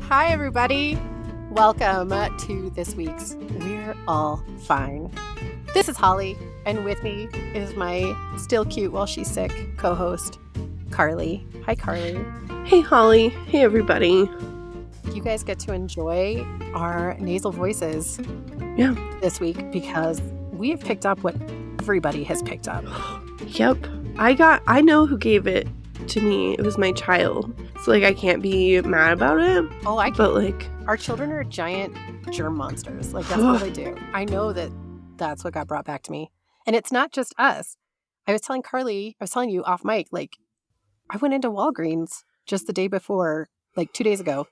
Hi, everybody. Welcome to this week's We're All Fine. This is Holly, and with me is my still cute while she's sick co-host, Carly. Hi, Carly. Hey, Holly. Hey, everybody. You guys get to enjoy our nasal voices this week because we have picked up what everybody has picked up. Yep. I know who gave it to me. It was my child. So, I can't be mad about it. Oh, I can. But, our children are giant germ monsters. That's what they do. I know that's what got brought back to me. And it's not just us. I was telling you off mic, I went into Walgreens just the day before, 2 days ago.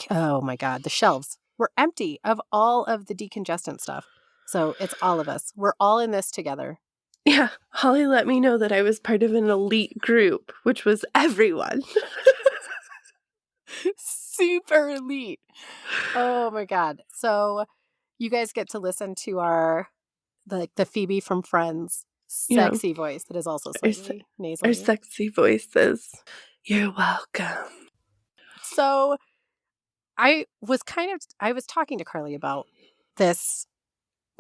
Oh my God, the shelves were empty of all of the decongestant stuff. So it's all of us. We're all in this together. Yeah, Holly let me know that I was part of an elite group, which was everyone. Super elite. Oh my God. So you guys get to listen to our, the Phoebe from Friends sexy voice that is also slightly nasally. Our sexy voices. You're welcome. So I was talking to Carly about this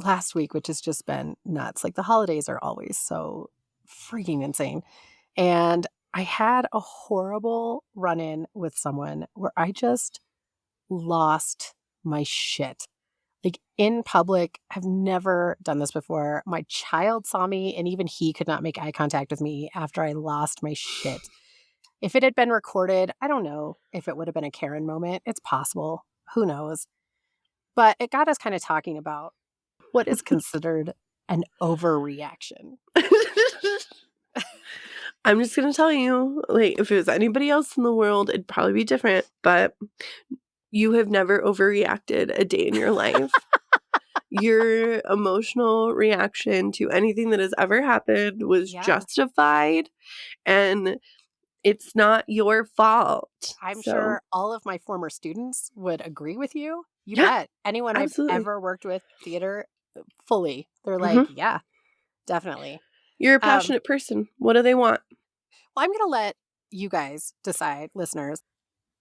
last week, which has just been nuts. The holidays are always so freaking insane. And I had a horrible run-in with someone where I just lost my shit. In public, I've never done this before. My child saw me, and even he could not make eye contact with me after I lost my shit. If it had been recorded, I don't know if it would have been a Karen moment. It's possible. Who knows? But it got us kind of talking about what is considered an overreaction. I'm just going to tell you, if it was anybody else in the world, it'd probably be different. But you have never overreacted a day in your life. Your emotional reaction to anything that has ever happened was justified, and it's not your fault. I'm sure all of my former students would agree with you. You bet. Anyone absolutely. I've ever worked with theater, fully. They're like, yeah, definitely. You're a passionate person. What do they want? Well, I'm going to let you guys decide, listeners,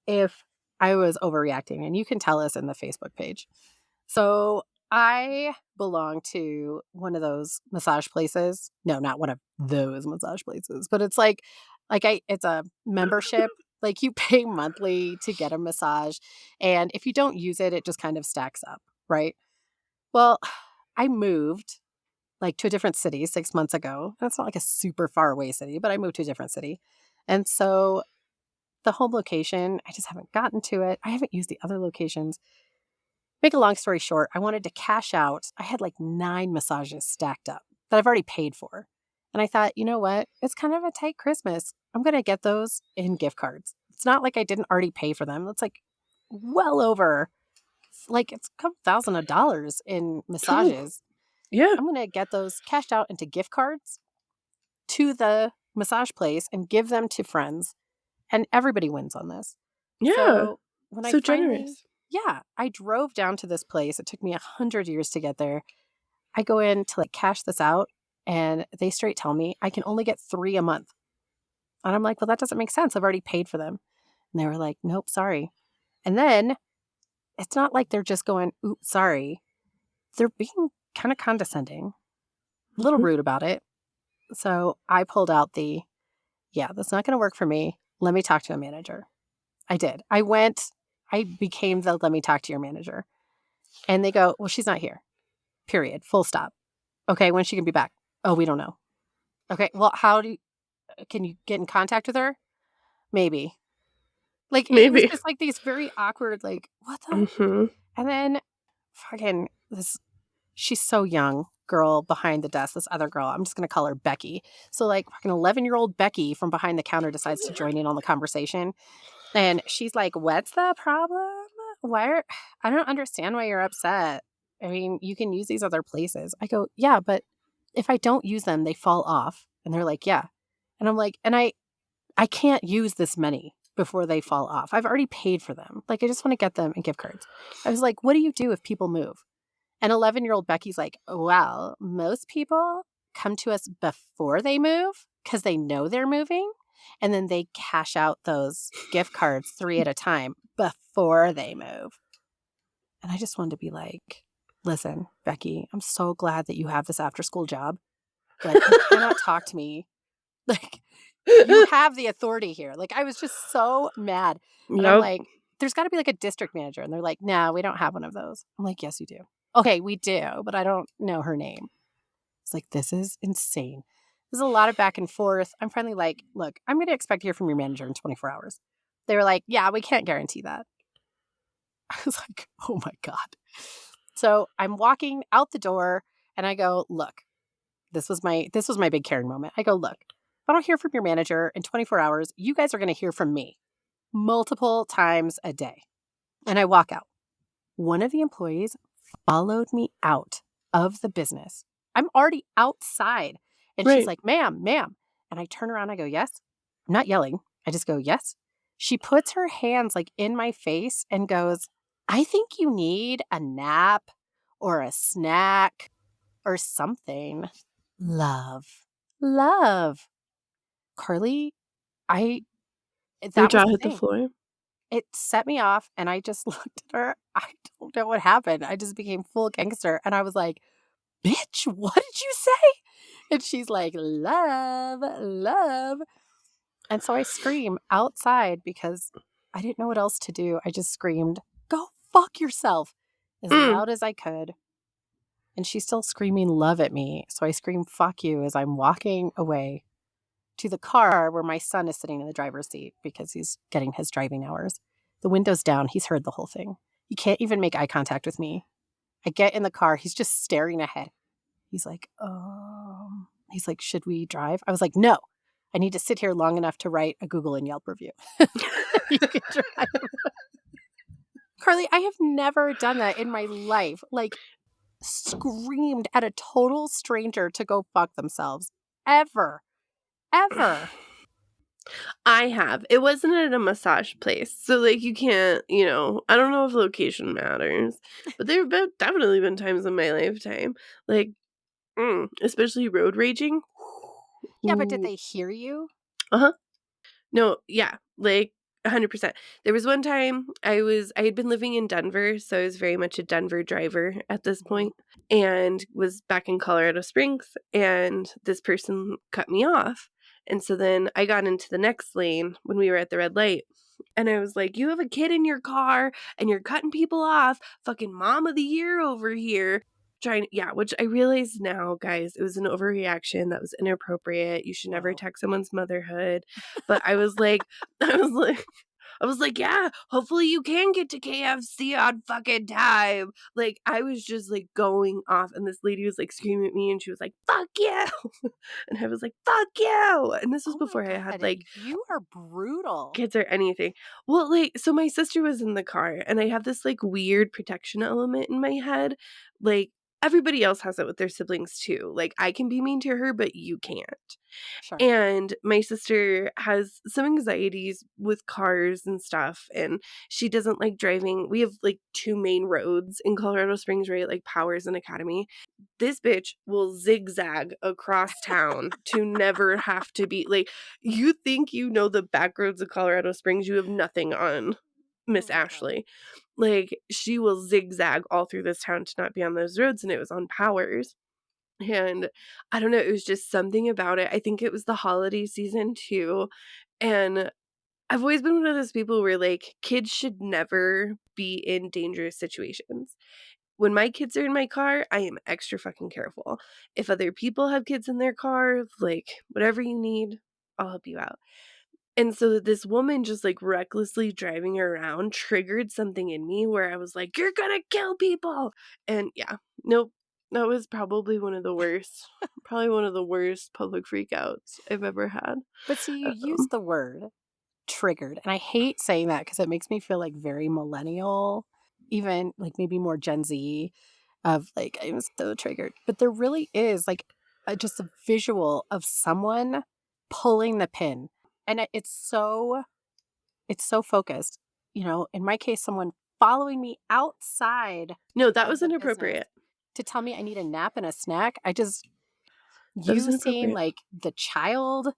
if I was overreacting, and you can tell us in the Facebook page. So I belong to one of those massage places. No, not one of those massage places, but it's it's a membership. You pay monthly to get a massage, and if you don't use it, it just kind of stacks up, right? Well, I moved to a different city 6 months ago. That's not a super far away city, but I moved to a different city. And so the home location, I just haven't gotten to it. I haven't used the other locations. Make a long story short, I wanted to cash out. I had 9 massages stacked up that I've already paid for. And I thought, you know what? It's kind of a tight Christmas. I'm going to get those in gift cards. It's not like I didn't already pay for them. It's well over, it's a couple $1,000 in massages. Yeah. I'm going to get those cashed out into gift cards to the massage place and give them to friends. And everybody wins on this. Yeah. So when so generous. Yeah. I drove down to this place. It took me 100 years to get there. I go in to cash this out, and they straight tell me I can only get 3 a month. And I'm like, well, that doesn't make sense. I've already paid for them. And they were like, nope, sorry. And then it's not like they're just going, oops, sorry. They're being kind of condescending, a little rude about it. So I pulled out that's not going to work for me. Let me talk to a manager. I did. I became the let me talk to your manager. And they go, well, she's not here. Period. Full stop. Okay, when's she going to be back? Oh, we don't know. Okay, well, can you get in contact with her? Maybe. Maybe. It was just these very awkward, what the? And then fucking she's so young, girl behind the desk, this other girl, I'm just going to call her Becky. So fucking 11-year-old Becky from behind the counter decides to join in on the conversation. And she's like, what's the problem? I don't understand why you're upset. I mean, you can use these other places. I go, yeah, but if I don't use them, they fall off. And they're like, yeah. And I'm like, and I can't use this many before they fall off. I've already paid for them. I just want to get them in gift cards. I was like, what do you do if people move? And 11-year-old Becky's like, well, most people come to us before they move because they know they're moving. And then they cash out those gift cards 3 at a time before they move. And I just wanted to be like, listen, Becky, I'm so glad that you have this after school job, but you cannot talk to me. Like, you have the authority here. Like, I was just so mad. And I'm Yep. like, there's got to be like a district manager. And they're like, no, we don't have one of those. I'm like, yes, you do. Okay, we do, but I don't know her name. It's like, this is insane. There's a lot of back and forth. I'm finally like, look, I'm going to expect to hear from your manager in 24 hours. They were like, yeah, we can't guarantee that. I was like, oh my God. So I'm walking out the door and I go, look, this was my big Karen moment. I go, look, if I don't hear from your manager in 24 hours, you guys are going to hear from me multiple times a day. And I walk out. One of the employees followed me out of the business. I'm already outside. And she's Right. like, ma'am. And I turn around, I go, yes. I'm not yelling. I just go, yes. She puts her hands like in my face and goes, I think you need a nap or a snack or something. Love. Carly, Your that was jaw the hit the thing. floor. It set me off and I just looked at her. I don't know what happened. I just became full gangster and I was like, bitch, what did you say? And she's like, love. And so I scream outside because I didn't know what else to do. I just screamed, go fuck yourself as Mm. loud as I could. And she's still screaming love at me. So I scream, fuck you, as I'm walking away to the car where my son is sitting in the driver's seat because he's getting his driving hours. The window's down. He's heard the whole thing. He can't even make eye contact with me. I get in the car. He's just staring ahead. He's like, he's like, should we drive? I was like, no, I need to sit here long enough to write a Google and Yelp review. You can drive. Carly, I have never done that in my life. Like, screamed at a total stranger to go fuck themselves. Ever. I have. It wasn't at a massage place. So, like, you can't, I don't know if location matters, but there have definitely been times in my lifetime, like, especially road raging. Yeah, but did Ooh. they hear you? Uh-huh. No, yeah, like 100%. There was one time I had been living in Denver, so I was very much a Denver driver at this point, and was back in Colorado Springs, and this person cut me off. And so then I got into the next lane when we were at the red light. And I was like, you have a kid in your car and you're cutting people off. Fucking mom of the year over here. Which I realize now, guys, it was an overreaction. That was inappropriate. You should never Whoa. attack someone's motherhood. But I was like, yeah, hopefully you can get to KFC on fucking time. Like, I was just like going off, and this lady was like screaming at me, and she was like, fuck you. And I was like, fuck you. And this was Oh my before I had God. like You are brutal. kids or anything. Well, like, so my sister was in the car, and I have this like weird protection element in my head. Like, everybody else has it with their siblings too. Like, I can be mean to her, but you can't. Sure. And my sister has some anxieties with cars and stuff, and she doesn't like driving. We have like 2 main roads in Colorado Springs, right? Like Powers and Academy. This bitch will zigzag across town to never have to be like, you think you know the back roads of Colorado Springs, you have nothing on Oh Miss my God. Ashley. Like, she will zigzag all through this town to not be on those roads, and it was on Powers. And I don't know, it was just something about it. I think it was the holiday season too. And I've always been one of those people where like kids should never be in dangerous situations. When my kids are in my car, I am extra fucking careful. If other people have kids in their car, like whatever you need, I'll help you out. And so this woman just like recklessly driving around triggered something in me where I was like, you're gonna kill people. And yeah, nope. That was probably one of the worst, public freakouts I've ever had. But see, you use Um, the word triggered. And I hate saying that because it makes me feel like very millennial, even like maybe more Gen Z of like, I'm so triggered. But there really is like just a visual of someone pulling the pin. And it's so focused. You know, in my case, someone following me outside no, that of was the business inappropriate. to tell me I need a nap and a snack. That was You seem inappropriate. like the child.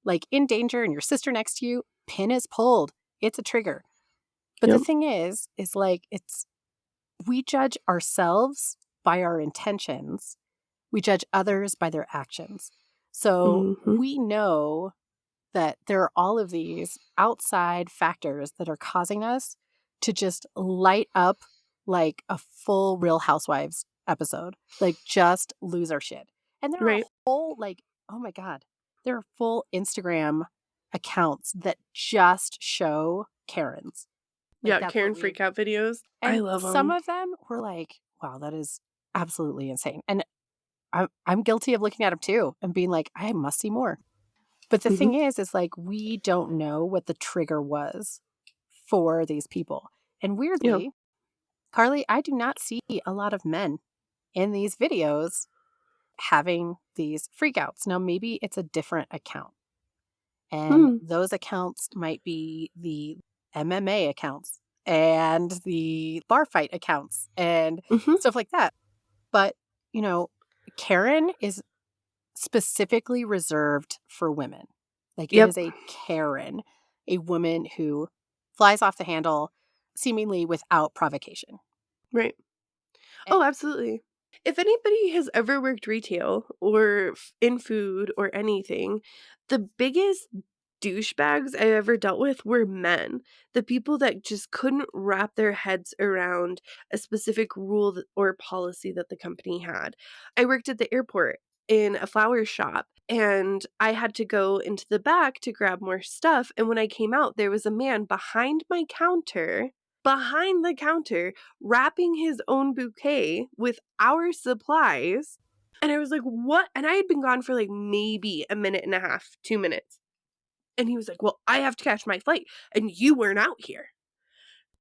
like in danger and your sister next to you, pin is pulled. It's a trigger. But the Yep. thing is like we judge ourselves by our intentions. We judge others by their actions. So Mhm. we know that there are all of these outside factors that are causing us to just light up like a full Real Housewives episode, like just lose our shit. And there are Right. whole, like, oh my God, there are full Instagram accounts that just show Karens. Like, Yeah, that's what Karen we, freak out videos. I and love some them. of them were like, wow, that is absolutely insane. And I'm guilty of looking at them too and being like, I must see more. But the Mhm. thing is like we don't know what the trigger was for these people. And Yeah. weirdly, Carly, I do not see a lot of men in these videos having these freakouts. Now, maybe it's a different account. And Hmm. those accounts might be the MMA accounts and the bar fight accounts and Mhm. stuff like that. But, you know, Karen is specifically reserved for women. Like it is Yep. a Karen, a woman who flies off the handle seemingly without provocation. Right. Eh, Oh, absolutely. If anybody has ever worked retail or in food or anything, the biggest douchebags I ever dealt with were men. The people that just couldn't wrap their heads around a specific rule or policy that the company had. I worked at the airport in a flower shop and I had to go into the back to grab more stuff. And when I came out, there was a man behind the counter, wrapping his own bouquet with our supplies. And I was like, what? And I had been gone for like maybe a minute and a half, 2 minutes. And he was like, well, I have to catch my flight and you weren't out here.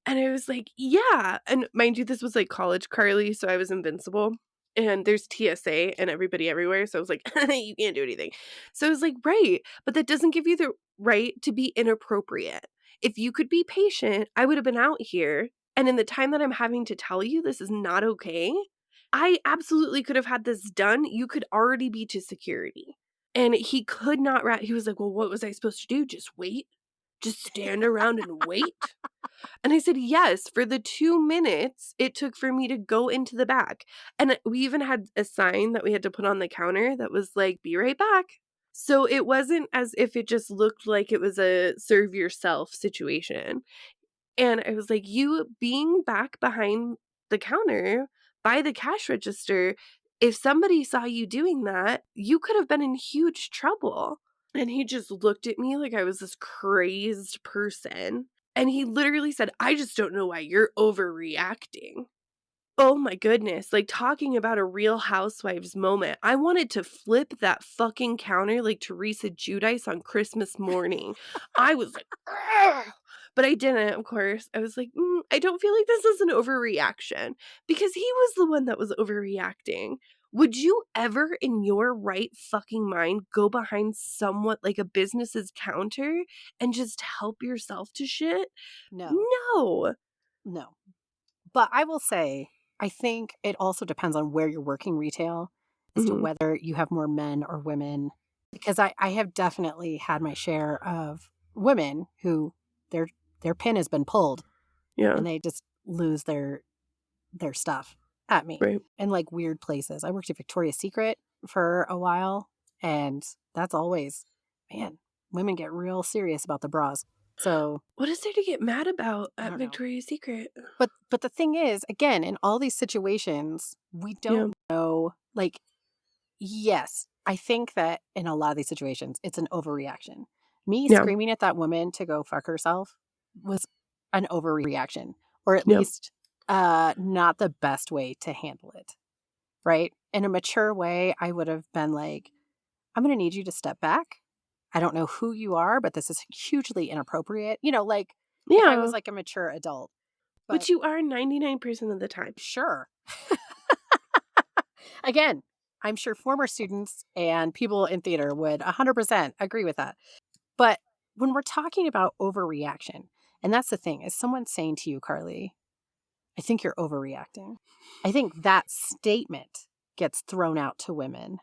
And I was like, yeah. And mind you, this was like college Carly, so I was invincible. And there's TSA and everybody everywhere. So I was like, you can't do anything. So I was like, right. But that doesn't give you the right to be inappropriate. If you could be patient, I would have been out here. And in the time that I'm having to tell you this is not okay, I absolutely could have had this done. You could already be to security. And he could not, he was like, well, what was I supposed to do? Just wait? Just stand around and wait? And I said, yes, for the 2 minutes it took for me to go into the back. And we even had a sign that we had to put on the counter that was like, be right back. So it wasn't as if it just looked like it was a serve yourself situation. And I was like, you being back behind the counter by the cash register, if somebody saw you doing that, you could have been in huge trouble. And he just looked at me like I was this crazed person. And he literally said, I just don't know why you're overreacting. Oh my goodness, like, talking about a Real Housewives moment. I wanted to flip that fucking counter like Teresa Giudice on Christmas morning. I was like, "Ugh," but I didn't, of course. I was like, I don't feel like this is an overreaction," because he was the one that was overreacting. Would you ever in your right fucking mind go behind somewhat like a business's counter and just help yourself to shit? no, No. no. But I will say, I think it also depends on where you're working retail as to Mhm. whether you have more men or women. Because I have definitely had my share of women who their their pin has been pulled Yeah, and they just lose their stuff at me right. in like weird places. I worked at Victoria's Secret for a while, and that's always, man, women get real serious about the bras. So What is there to get mad about I at don't know. Victoria's Secret? But the thing is, again, in all these situations, we Yeah, don't know. Like, yes, I think that in a lot of these situations, it's an overreaction. Me yeah, screaming at that woman to go fuck herself was an overreaction, or at yeah, least not the best way to handle it. Right? In a mature way, I would have been like, I'm going to need you to step back. I don't know who you are, but this is hugely inappropriate. Like if I was yeah, like a mature adult. But which you are 99% of the time. sure. Again, I'm sure former students and people in theater would 100% agree with that. But when we're talking about overreaction, and that's the thing, is someone saying to you, Carly, I think you're overreacting. I think that statement gets thrown out to women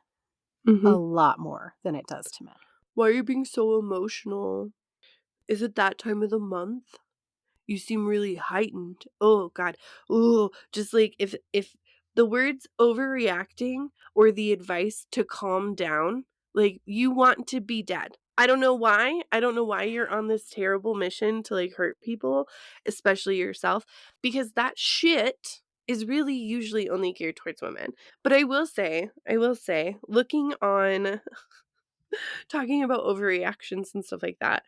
a Mhm. lot more than it does to men. Why are you being so emotional? Is it that time of the month? You seem really heightened. Oh god. Oh, just like if the words overreacting or the advice to calm down, like you want to be dead. I don't know why. I don't know why you're on this terrible mission to like hurt people, especially yourself, because that shit is really usually only geared towards women. But I will say, looking on talking about overreactions and stuff like that,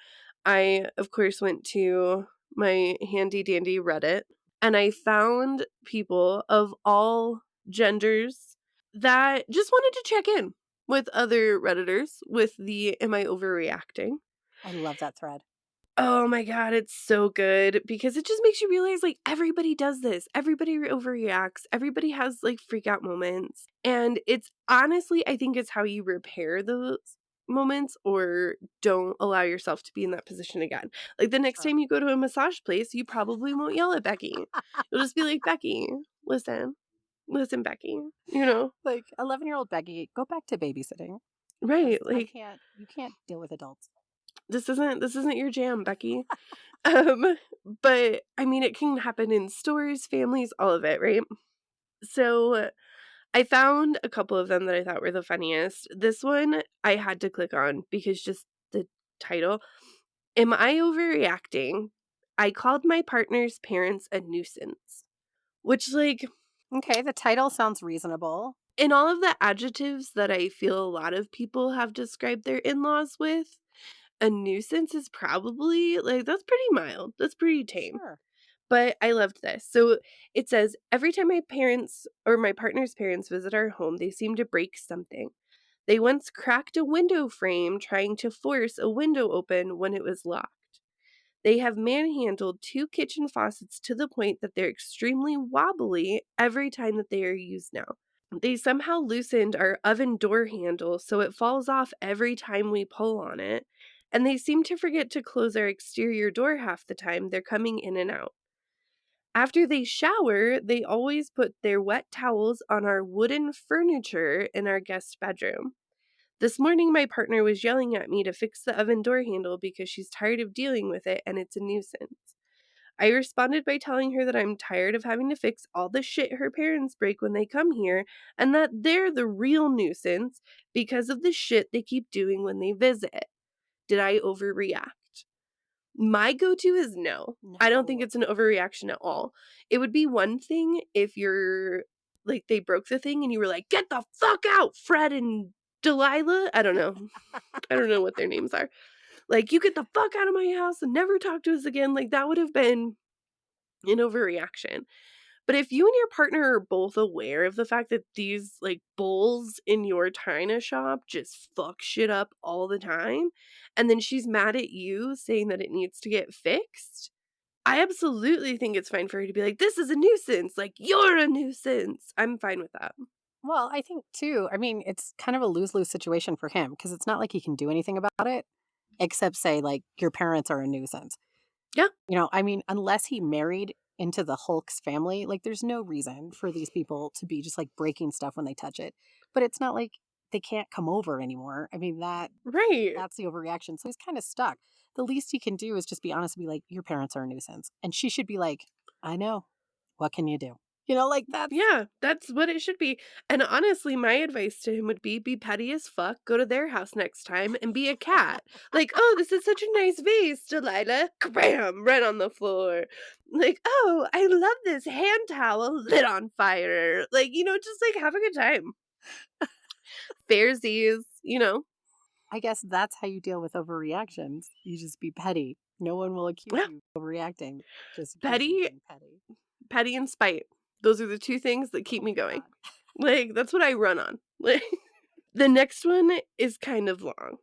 I, of course, went to my handy dandy Reddit and I found people of all genders that just wanted to check in with other Redditors with the Am I Overreacting? I love that thread. Oh my god, it's so good because it just makes you realize, like, everybody does this. Everybody overreacts. Everybody has, like, freak out moments, and it's honestly, I think it's how you repair those moments or don't allow yourself to be in that position again. Like, the next Sure. time you go to a massage place, you probably won't yell at Becky. You'll just be like, "Becky, listen. Listen, Becky," you know? Like 11-year-old Becky, go back to babysitting because Right, I like, can't. You can't deal with adults. this isn't your jam, Becky." Um, but I mean, it can happen in stores, families, all of it, right? So I found a couple of them that I thought were the funniest. This one I had to click on because just the title. Am I overreacting? I called my partner's parents a nuisance. Which, like, Okay, the title sounds reasonable. in all of the adjectives that I feel a lot of people have described their in laws with, a nuisance is probably like, that's pretty mild. That's pretty tame. Sure. But I loved this. So it says, every time my parents or my partner's parents visit our home, they seem to break something. They once cracked a window frame trying to force a window open when it was locked. They have manhandled two kitchen faucets to the point that they're extremely wobbly every time that they are used now. They somehow loosened our oven door handle so it falls off every time we pull on it. And they seem to forget to close our exterior door half the time they're coming in and out. After they shower, they always put their wet towels on our wooden furniture in our guest bedroom. This morning, my partner was yelling at me to fix the oven door handle because she's tired of dealing with it and it's a nuisance. I responded by telling her that I'm tired of having to fix all the shit her parents break when they come here and that they're the real nuisance because of the shit they keep doing when they visit. Did I overreact? My go-to is no. I don't think No. it's an overreaction at all. It would be one thing if you're like, they broke the thing and you were like, "Get the fuck out, Fred and Delilah." I don't know. I don't know what their names are. Like, "You get the fuck out of my house and never talk to us again." Like, that would have been an overreaction. But if you and your partner are both aware of the fact that these, like, bowls in your china shop just fuck shit up all the time, and then she's mad at you saying that it needs to get fixed, I absolutely think it's fine for her to be like, "This is a nuisance, like, you're a nuisance." I'm fine with that. Well, I think too, I mean, it's kind of a lose-lose situation for him because it's not like he can do anything about it except say, like, your parents are a nuisance. Yeah, I mean, unless he married into the Hulk's family, like, there's no reason for these people to be just, like, breaking stuff when they touch it. But it's not like they can't come over anymore. I mean, right. that's the overreaction. So he's kinda stuck. The least he can do is just be honest and be like, "Your parents are a nuisance." And she should be like, "I know. What can you do?" Like, that's Yeah, that's what it should be, and honestly, my advice to him would be petty as fuck, go to their house next time and be a cat. Like, "Oh, this is such a nice vase, Delilah." Kabam! Right on the floor. Like, "Oh, I love this hand towel lit on fire." Like, just, like, have a good time. Fairsies. I guess that's how you deal with overreactions. You just be petty. No one will accuse Yeah, you of overreacting. Just accuse you of petty being petty. petty and spite. Those are the 2 things that keep Oh me my going. god. Like, that's what I run on. Like, the next one is kind of long,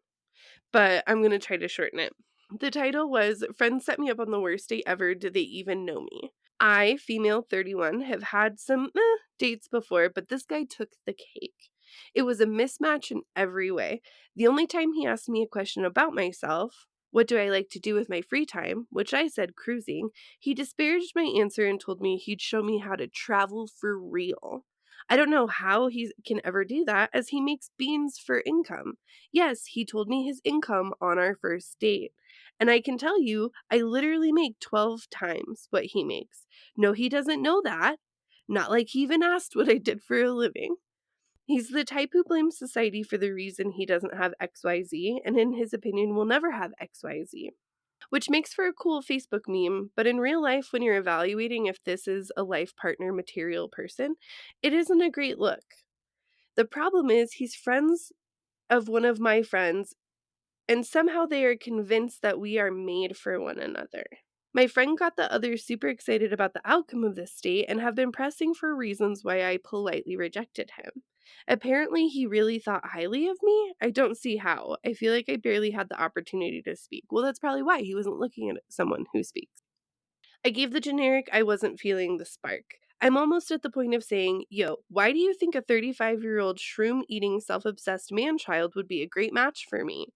but I'm gonna try to shorten it. The title was Friends Set Me Up on the Worst Date Ever. Did They Even Know Me? I, female 31, have had some dates before, but this guy took the cake. It was a mismatch in every way. The only time he asked me a question about myself, what do I like to do with my free time, which I said cruising, he disparaged my answer and told me he'd show me how to travel for real. I don't know how he can ever do that as he makes beans for income. Yes, he told me his income on our first date. And I can tell you, I literally make 12 times what he makes. No, he doesn't know that. Not like he even asked what I did for a living. He's the type who blames society for the reason he doesn't have XYZ, and in his opinion will never have XYZ. Which makes for a cool Facebook meme, but in real life, when you're evaluating if this is a life partner material person, it isn't a great look. The problem is he's friends of one of my friends, and somehow they are convinced that we are made for one another. My friend got the others super excited about the outcome of this date and have been pressing for reasons why I politely rejected him. Apparently, he really thought highly of me. I don't see how. I feel like I barely had the opportunity to speak. Well, that's probably why he wasn't looking at someone who speaks. I gave the generic, I wasn't feeling the spark. I'm almost at the point of saying, yo, why do you think a 35-year-old shroom eating, self obsessed man child would be a great match for me?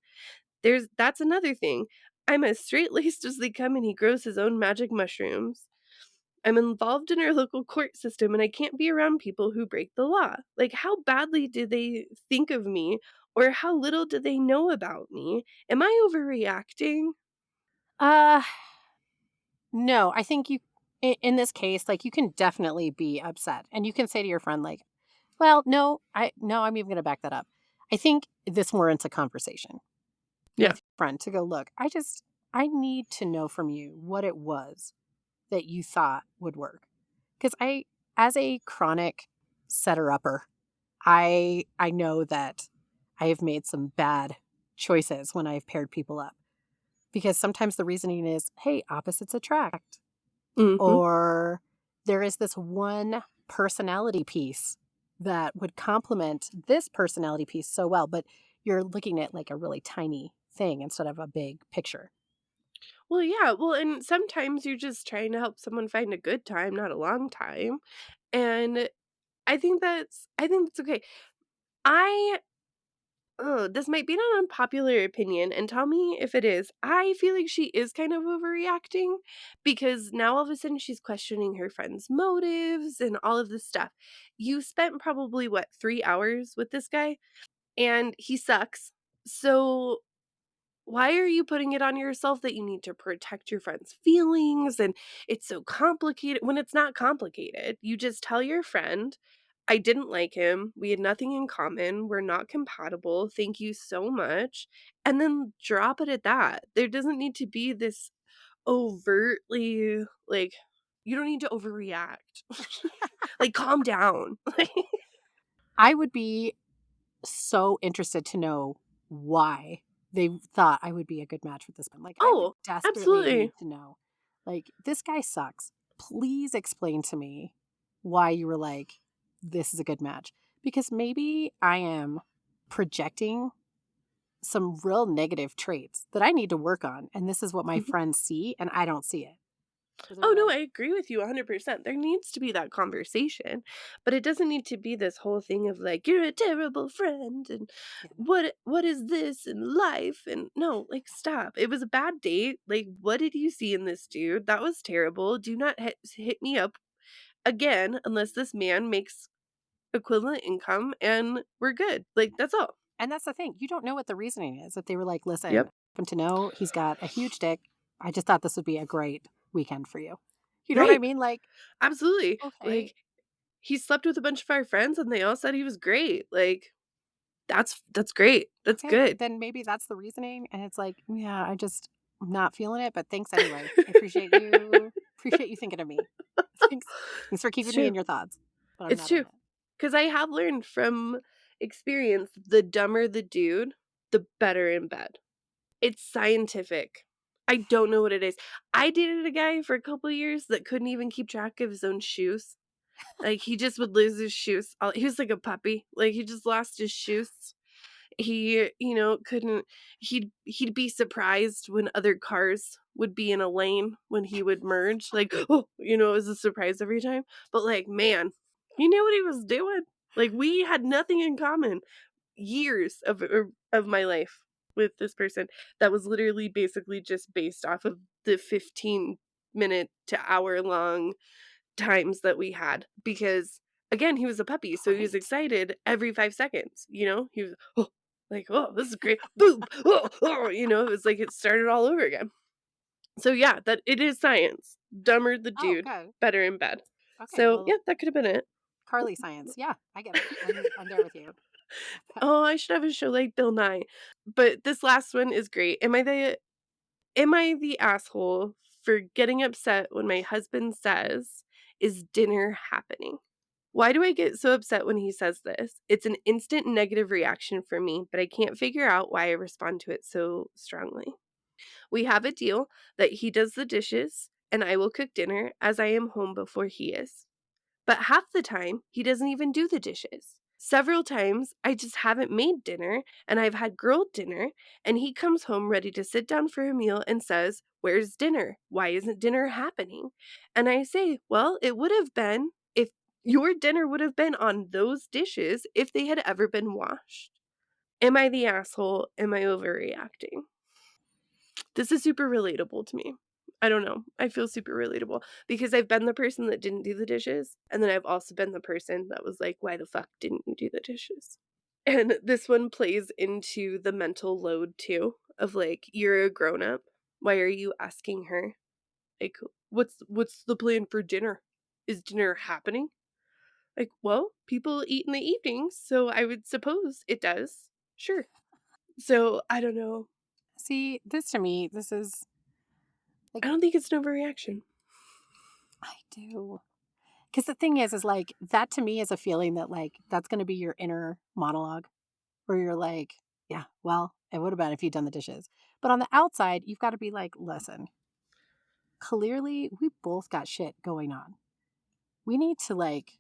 That's another thing. I'm as straight-laced as they come and he grows his own magic mushrooms. I'm involved in our local court system and I can't be around people who break the law. Like, how badly do they think of me or how little do they know about me? Am I overreacting? Uh, no, I think in this case, like, you can definitely be upset and you can say to your friend, like, well, no, I'm even going to back that up. I think this warrants a conversation Yeah. with your friend to go, look, I need to know from you what it was that you thought would work. Because as a chronic setter upper, I know that I have made some bad choices when I've paired people up. Because sometimes the reasoning is, hey, opposites attract. Mhm. Or there is this one personality piece that would complement this personality piece so well, but you're looking at like a really tiny thing instead of a big picture. Well, yeah. Well, and sometimes you're just trying to help someone find a good time, not a long time. And I think that's okay. I Oh, this might be an unpopular opinion, and tell me if it is. I feel like she is kind of overreacting because now all of a sudden she's questioning her friend's motives and all of this stuff. You spent probably what, 3 hours with this guy, and he sucks. So why are you putting it on yourself that you need to protect your friend's feelings and it's so complicated when it's not complicated? You just tell your friend, I didn't like him. We had nothing in common. We're not compatible. Thank you so much. And then drop it at that. There doesn't need to be this overtly, like, you don't need to overreact. Like, calm down. I would be so interested to know why they thought I would be a good match with this one. Like, I would Oh, desperately absolutely. need to know. Like, this guy sucks. Please explain to me why you were like, this is a good match. Because maybe I am projecting some real negative traits that I need to work on. And this is what my friends see, and I don't see it. So they're Oh, no, like, I agree with you 100%. There needs to be that conversation, but it doesn't need to be this whole thing of like, "You're a terrible friend," and yeah, no. what is this in life?" And no, like, stop. It was a bad date. Like, what did you see in this dude? That was terrible. Do not hit me up again unless this man makes equivalent income and we're good. Like, that's all. And that's the thing. You don't know what the reasoning is. If they were like, listen, Yep. happen to know he's got a huge dick. I just thought this would be a great weekend for you. You know what I Right. mean? Like, Absolutely. okay, Like, he slept with a bunch of our friends and they all said he was great. Like, that's great. That's okay, good. then maybe that's the reasoning. And it's like, yeah, I'm not feeling it, but thanks anyway. I appreciate you. Appreciate you thinking of me. Thanks. Thanks for It's keeping me in true. your thoughts, but I'm It's not in true. it. Because I have learned from experience, the dumber the dude, the better in bed. It's scientific. I don't know what it is. I dated a guy for a couple years that couldn't even keep track of his own shoes. Like, he just would lose his shoes. He was like a puppy. Like, he just lost his shoes. He, couldn't he'd be surprised when other cars would be in a lane when he would merge, like, oh, it was a surprise every time. But, like, man, he knew what he was doing. Like, we had nothing in common. Years of my life with this person that was literally basically just based off of the 15-minute to hour-long times that we had because again, he was a puppy, so he was Right. excited every 5 seconds, you know? He was, "Oh," like, "Oh, this is great. Boom. Oh, oh," you know, it was like it started all over again. So, yeah, that it is science. Dumber the Oh, dude, good. better in bed. Okay, So, well, yeah, that could have been it. Carly science. Yeah, I get it. I'm there with you. Oh, I should have a show like Bill Nye. But this last one is great. Am I the asshole for getting upset when my husband says, "Is dinner happening?" Why do I get so upset when he says this? It's an instant negative reaction for me, but I can't figure out why I respond to it so strongly. We have a deal that he does the dishes and I will cook dinner as I am home before he is. But half the time, he doesn't even do the dishes. Several times, I just haven't made dinner and I've had grilled dinner, and he comes home ready to sit down for a meal and says, "Where's dinner? Why isn't dinner happening?" And I say, "Well, it would have been if your dinner would have been on those dishes if they had ever been washed." Am I the asshole? Am I overreacting? This is super relatable to me. I don't know. I feel super relatable because I've been the person that didn't do the dishes, and then I've also been the person that was like, "Why the fuck didn't you do the dishes?" And this one plays into the mental load too of like, you're a grown up. Why are you asking her? Like, what's the plan for dinner? Is dinner happening? Like, well, people eat in the evenings, so I would suppose it does. Sure. So I don't know. See, this to me, this is I like, don't think it's an overreaction. I do. Because the thing is like, that to me is a feeling that, like, that's going to be your inner monologue where you're like, yeah, well, it would have been if you'd done the dishes. But on the outside, you've got to be like, listen, clearly we both got shit going on. We need to like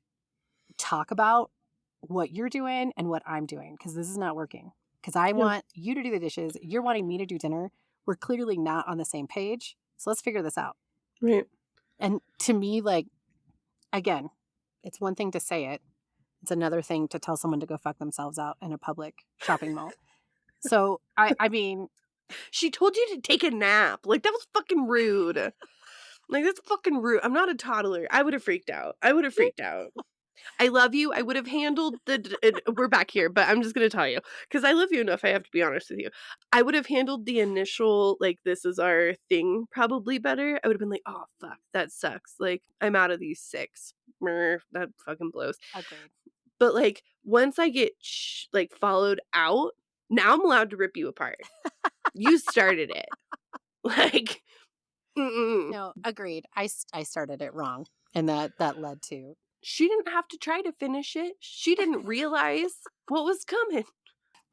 talk about what you're doing and what I'm doing because this is not working. Because I Yeah. want you to do the dishes. You're wanting me to do dinner. We're clearly not on the same page. So let's figure this out. Right. And to me, like, again, it's one thing to say it, it's another thing to tell someone to go fuck themselves out in a public shopping mall. So I mean, She told you to take a nap. Like, that was fucking rude. Like, that's fucking rude. I'm not a toddler. I would have freaked out. I would have freaked out. I love you. I would have handled we're back here, but I'm just gonna tell you because I love you enough. I have to be honest with you. I would have handled the initial like this is our thing probably better. I would have been like, oh fuck, that sucks. Like I'm out of these 6. That fucking blows. agreed. But like once I get like followed out, now I'm allowed to rip you apart. You started it. Like, mm-mm. No, agreed. I started it wrong, and that led to. She didn't have to try to finish it. She didn't realize what was coming.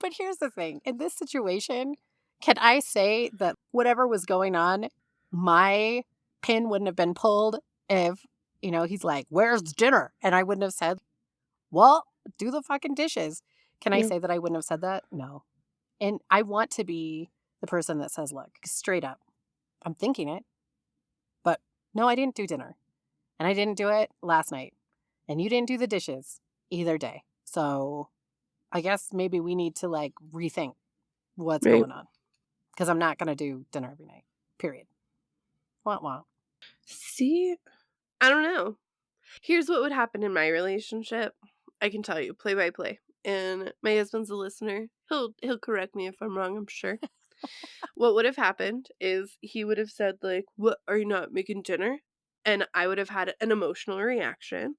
But here's the thing: in this situation, can I say that whatever was going on, my pin wouldn't have been pulled if he's like, "Where's dinner?" and I wouldn't have said, "Well, do the fucking dishes." Can I Yeah, say that I wouldn't have said that? No. And I want to be the person that says, "Look, straight up, I'm thinking it, but no, I didn't do dinner, and I didn't do it last night, and you didn't do the dishes either day. So I guess maybe we need to like rethink what's right. going on because I'm not going to do dinner every night. Period. Wah wah. See, I don't know. Here's what would happen in my relationship. I can tell you, play by play. And my husband's a listener. He'll correct me if I'm wrong, I'm sure. What would have happened is he would have said like, "What are you not making dinner?" And I would have had an emotional reaction.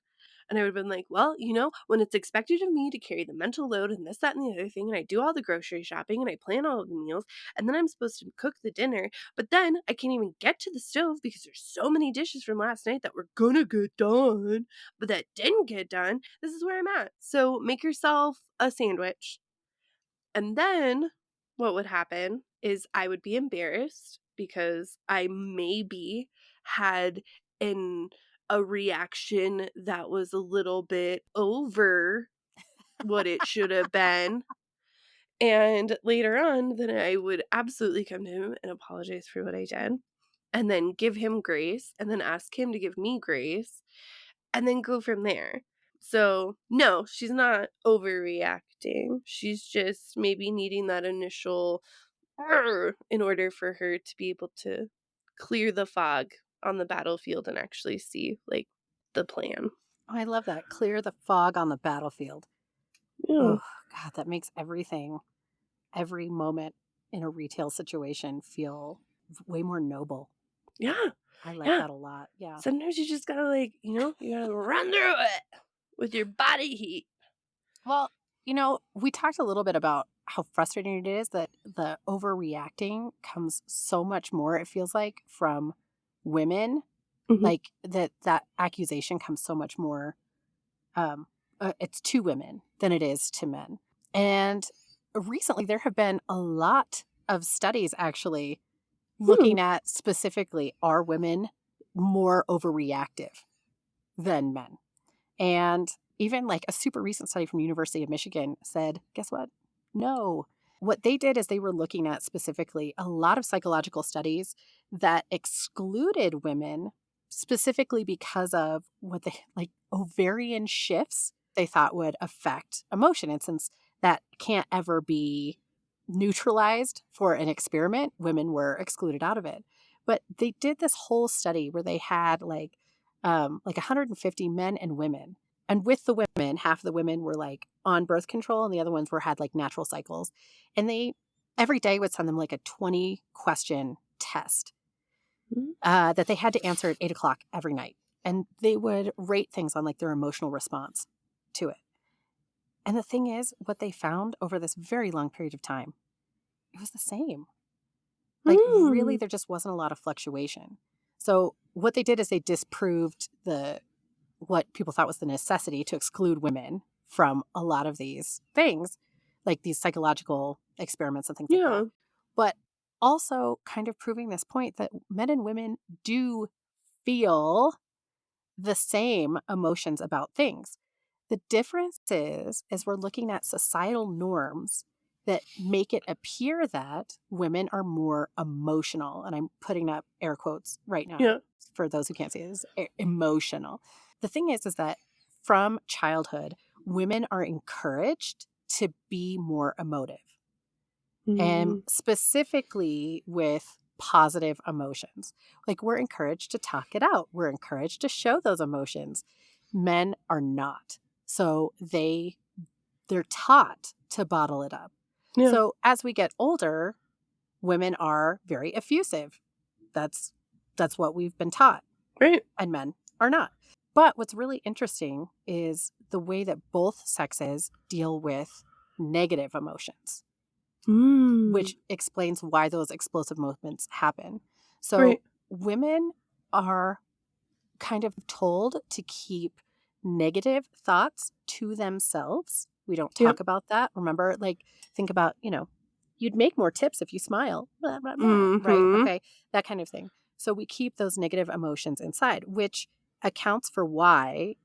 And I would have been like, "Well, when it's expected of me to carry the mental load and this, that, and the other thing, and I do all the grocery shopping and I plan all of the meals, and then I'm supposed to cook the dinner, but then I can't even get to the stove because there's so many dishes from last night that were gonna get done, but that didn't get done. This is where I'm at. So make yourself a sandwich." And then what would happen is I would be embarrassed because I maybe had an a reaction that was a little bit over what it should have been. And later on, then I would absolutely come to him and apologize for what I did, and then give him grace, and then ask him to give me grace, and then go from there. So, no, she's not overreacting. She's just maybe needing that initial "Arr," in order for her to be able to clear the fog on the battlefield and actually see like the plan. Oh, I love that. Clear the fog on the battlefield. Yeah. Oh, God, that makes everything, every moment in a retail situation feel way more noble. Yeah. I like Yeah. that a lot. Yeah. Sometimes you just gotta, like, you gotta run through it with your body heat. Well, we talked a little bit about how frustrating it is that the overreacting comes so much more, it feels like, from women. Mhm. Like that accusation comes so much more. Um, it's to women than it is to men. And recently, there have been a lot of studies actually Hmm. looking at specifically, are women more overreactive than men? And even like a super recent study from University of Michigan said, guess what? No. What they did is they were looking at specifically a lot of psychological studies that excluded women specifically because of what they like ovarian shifts they thought would affect emotion. And since that can't ever be neutralized for an experiment, women were excluded out of it. But they did this whole study where they had like 150 men and women. And with the women, half of the women were like on birth control and the other ones were had like natural cycles. And they every day would send them like a 20-question test Mhm. that they had to answer at 8 o'clock every night. And they would rate things on like their emotional response to it. And the thing is, what they found over this very long period of time, it was the same. Like, really, Mm. there just wasn't a lot of fluctuation. So, what they did is they disproved the what people thought was the necessity to exclude women from a lot of these things, like these psychological experiments and things like Yeah. that. But also kind of proving this point that men and women do feel the same emotions about things. The difference is we're looking at societal norms that make it appear that women are more emotional. And I'm putting up air quotes right now Yeah. for those who can't see this, emotional. The thing is that from childhood, women are encouraged to be more emotive and Mm. specifically with positive emotions. Like we're encouraged to talk it out. We're encouraged to show those emotions. Men are not. So they're taught to bottle it up. Yeah. So as we get older, women are very effusive. That's that's what we've been taught, Right. and men are not. But what's really interesting is the way that both sexes deal with negative emotions, Mm. which explains why those explosive moments happen. So Right. women are kind of told to keep negative thoughts to themselves. We don't Yep. talk about that. Remember, like, think about, you'd make more tips if you smile, blah, blah, blah, right? Mhm. Okay, that kind of thing. So we keep those negative emotions inside, which accounts for why,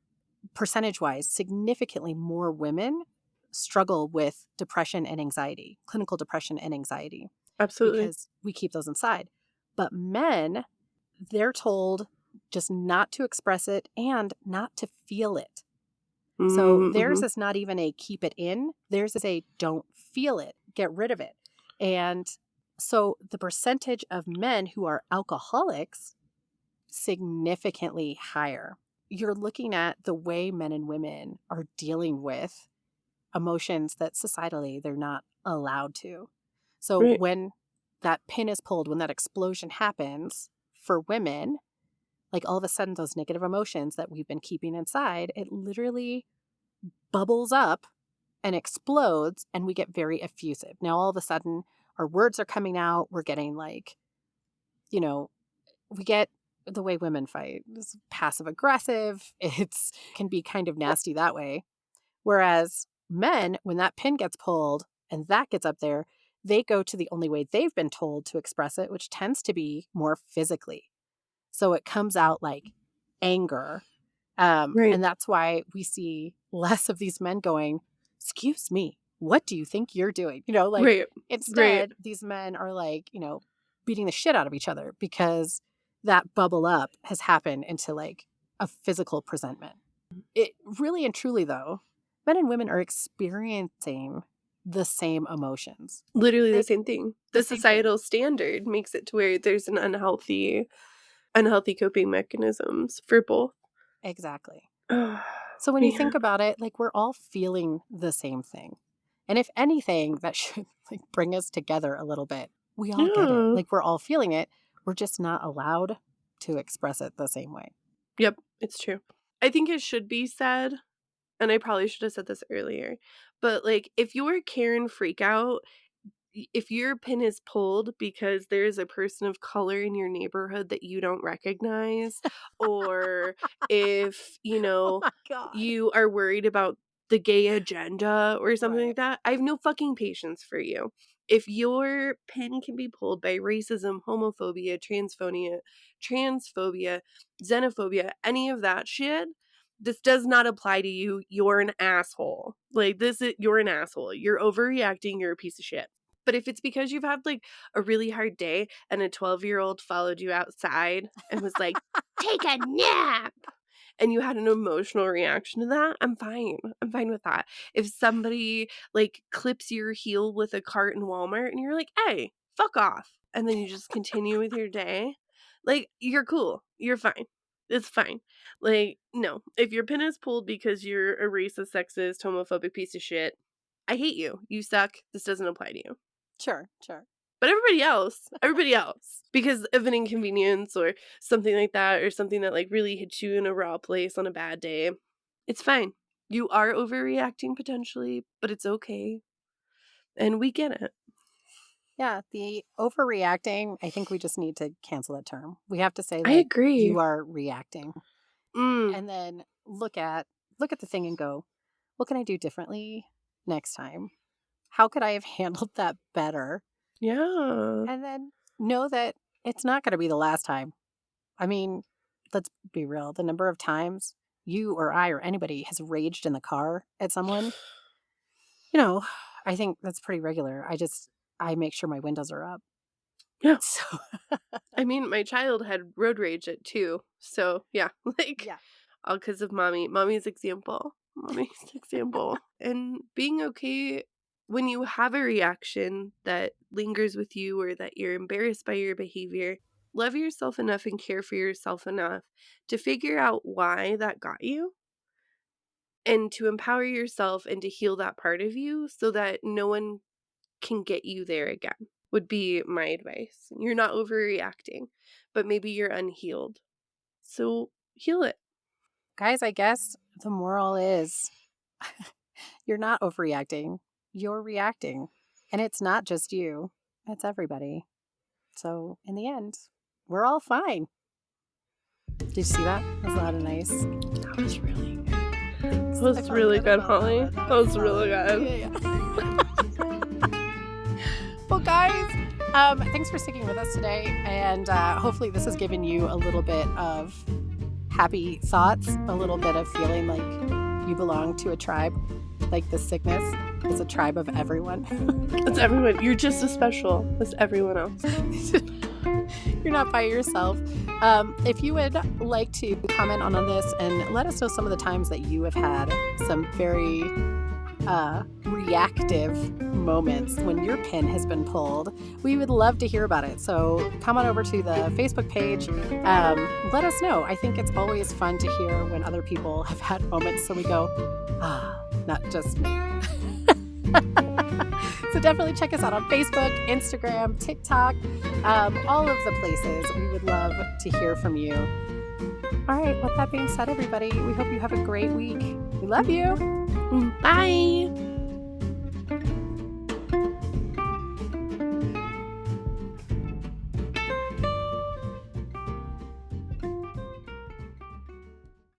percentage wise, significantly more women struggle with depression and anxiety, clinical depression and anxiety, Absolutely. because we keep those inside. But men, they're told just not to express it and not to feel it. So theirs Mhm. is not even a keep it in, theirs is a don't feel it, get rid of it. And so the percentage of men who are alcoholics significantly higher. You're looking at the way men and women are dealing with emotions that societally they're not allowed to. So Right. when that pin is pulled, when that explosion happens for women, like all of a sudden those negative emotions that we've been keeping inside, it literally bubbles up and explodes and we get very effusive. Now all of a sudden our words are coming out, we're getting like, you know, we get the way women fight. It's passive aggressive. It's can be kind of nasty that way. Whereas men, when that pin gets pulled and that gets up there, they go to the only way they've been told to express it, which tends to be more physically. So it comes out like anger. Right. And that's why we see less of these men going, excuse me, what do you think you're doing? Like Right. Right. instead, these men are like, beating the shit out of each other because that bubble up has happened into like a physical presentment. It really and truly, though, men and women are experiencing the same emotions. Literally the They, same thing. the The same thing. societal standard makes it to where there's an unhealthy coping mechanisms for both. Exactly. So when you think Man. about it, like, we're all feeling the same thing. And if anything, that should like bring us together a little bit. We all get it. Yeah. Like, we're all feeling it. We're just not allowed to express it the same way. Yep, it's true. I think it should be said, and I probably should have said this earlier, but, like, if your Karen freak out, if your pin is pulled because there's a person of color in your neighborhood that you don't recognize, or if, Oh my God. you are worried about the gay agenda or something Right. like that, I have no fucking patience for you. If your pin can be pulled by racism, homophobia, transphobia, xenophobia, any of that shit, this does not apply to you. You're an asshole. Like, you're an asshole. You're overreacting. You're a piece of shit. But if it's because you've had like a really hard day and a 12-year-old followed you outside and was like, take a nap, and you had an emotional reaction to that, I'm fine. I'm fine with that. If somebody like clips your heel with a cart in Walmart and you're like, hey, fuck off, and then you just continue with your day, like, you're cool. You're fine. It's fine. Like, no. If your pin is pulled because you're a racist, sexist, homophobic piece of shit, I hate you. You suck. This doesn't apply to you. Sure, sure. But everybody else, because of an inconvenience or something like that, or something that like really hits you in a raw place on a bad day, it's fine. You are overreacting potentially, but it's okay. And we get it. Yeah, the overreacting, I think we just need to cancel that term. We have to say I like agree. you are reacting Mm, and then look at the thing and go, what can I do differently next time? How could I have handled that better? yeah. And then know that it's not going to be the last time. I mean, let's be real. The number of times you or I or anybody has raged in the car at someone, you know, I think that's pretty regular. I make sure my windows are up. Yeah. So, I mean, my child had road rage at 2. So, yeah, like, yeah. all because of mommy. Mommy's example. Mommy's example. And being okay when you have a reaction that lingers with you or that you're embarrassed by your behavior, love yourself enough and care for yourself enough to figure out why that got you and to empower yourself and to heal that part of you so that no one can get you there again, would be my advice. You're not overreacting, but maybe you're unhealed. So heal it. Guys, I guess the moral is you're not overreacting, you're reacting. And it's not just you, it's everybody. So, in the end, we're all fine. Did you see that? That was a lot of nice. That was really good. Thanks. That was I felt really good good, about Holly. one. That was really solid. good. Well, guys, thanks for sticking with us today. And hopefully, this has given you a little bit of happy thoughts, a little bit of feeling like you belong to a tribe. Like the sickness is a tribe of everyone. It's everyone. You're just as special as everyone else. You're not by yourself. If you would like to comment on this and let us know some of the times that you have had some very reactive moments when your pin has been pulled, we would love to hear about it. So come on over to the Facebook page. Let us know. I think it's always fun to hear when other people have had moments. So we go, not just me. So definitely check us out on Facebook, Instagram, TikTok, all of the places. We would love to hear from you. All right, with that being said, everybody, we hope you have a great week. We love you. Bye.